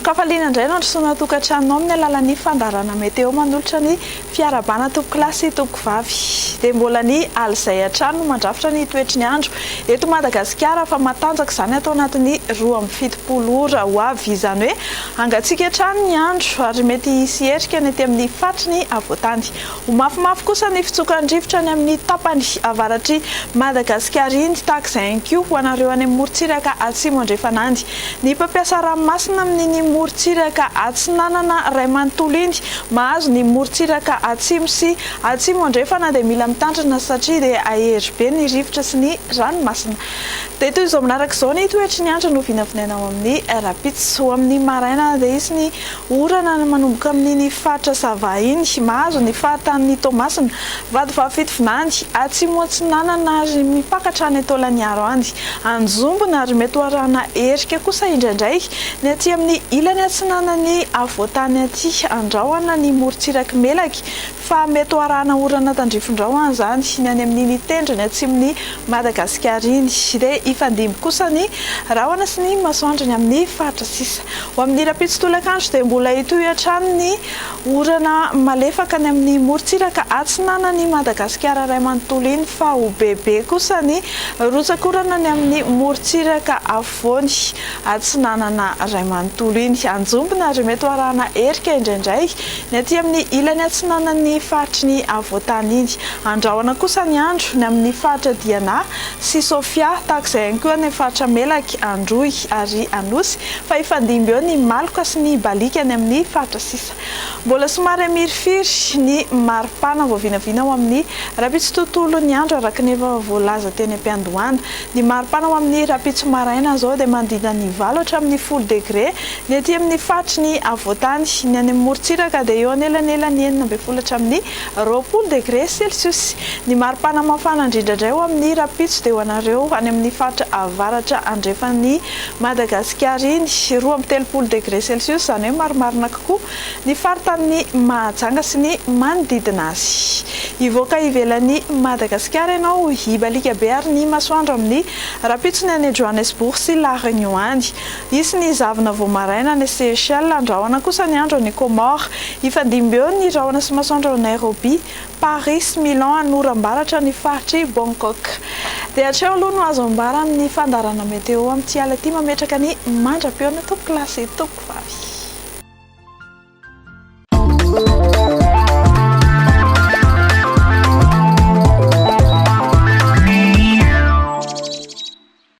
Kafaliana indray no androsoana tokantrano amin'ny alalan'ny fandarana meteo manolotra ny fiarabana toko klasy toko vavy. Dia mbola ny alizay an-trano mandrafitra ny toetry ny andro eto Madagasikara fa matanjaka izany atao anatin'ny 2.7 ora ho avy, izany hoe hangatsiaka hatrany ny andro ary mety hisy herika ny ety amin'ny fatriny avoatany. Ho mafimafy kosa ny fitsokan-drivotra ny amin'ny tapany avaratry Madagasikara iny, tahak'izay ihany koa ho anareo any amin'ny morontsiraka atsimo andrefanandy. Ny mpampiasa ranomasina amin'ny morontsiraka atsinanana Ray Manontolo iny mahazo ny morontsiraka atsimo sy atsimo andrefana dia mila mitandrina satria dia ahery be ny rivotra sy ny ranomasina. Dia toy izao manaraka izao ny toetry ny andro no vinavinainao amin'ny rapitso. Ho amin'ny maraina dia isy ny orana manomboka amin'ny faritra Sava iny mahazo ny fahatan'ny Toamasina, Vadivavafito Vinany, atsimo atsinanana ary mipakatra ny Taolaniaro andy, Anjombona ary mety arahana herika kosa indraindray ny aty amin'ny ilany atsinanany avoatany aty Andrahoana ny morontsiraka Melaky, fa mety arahana orana tandrifon-drahona izany ny any amin'ny tendrony atsimon'ny Madagasikara iny. Dia ifandimby kosa ny rahona sy ny masoandro ny amin'ny faritra sisa. Ho amin'ny rapitso tolakandro dia mbola hitohy hatrany ny orana malefaka ny amin'ny morontsiraka atsinanany Madagasikara Ray Manontolo iny, fa ho bebe kosa ny rotsakorana ny amin'ny morontsiraka afovoany atsinanana Ray Manontolo iny, Anjombona ary mety arahana herika indraindray ny aty amin'ny ilany atsinanany faritry ny avoatany iny. Andrahoana kosa ny andro ny amin'ny faritra Diana sy Sofia, tahak'izay ihany koa ny faritra Melaky, Androy ary Anosy, fa ifandimby eo ny Maloka sy ny Balika ny amin'ny faritra sisa. Mbola somary mirifiry ny maripana vao vinavina ao amin'ny rapitso tontolo ny andro araka ny efa voalaza teny am-piandohana. Ny maripana ao amin'ny rapitso maraina zao dia mandrina ny 9 hatramin'ny 10 degré ny aty amin'ny faritry ny avoatany, ny any amin'ny morontsiraka dia eo anelanelany 9 hatramin'ny 20 degré Celsius. Ny maripana mafana indrindra indray ao amin'ny rapitso dia ho anareo any amin'ny faritra avaratra andrefan'ny Madagasikara iny 20 degré Celsius, izany hoe marimarina kokoa ny faritan'ny Mahajanga sy ny manodidina azy. Hivoaka ivelan'ny Madagasikara ianao, hibalika be ary ny masoandro amin'ny rapitso ny any Johannesburg sy La Réunion any. Isy ny zavona vao maraina ny Seychelles, andrahoana kosa ny andro ny Comores, ifandimby eo ny rahona sy masoandro ny Nairobi, Paris, Milan, anoram-baratra ny faritry Bangkok. Dia hatreo aloha no azo ambara amin'ny fandarana meteo amin'ity ala ity mametraka ny mandra-peona toko klasy toko vavy.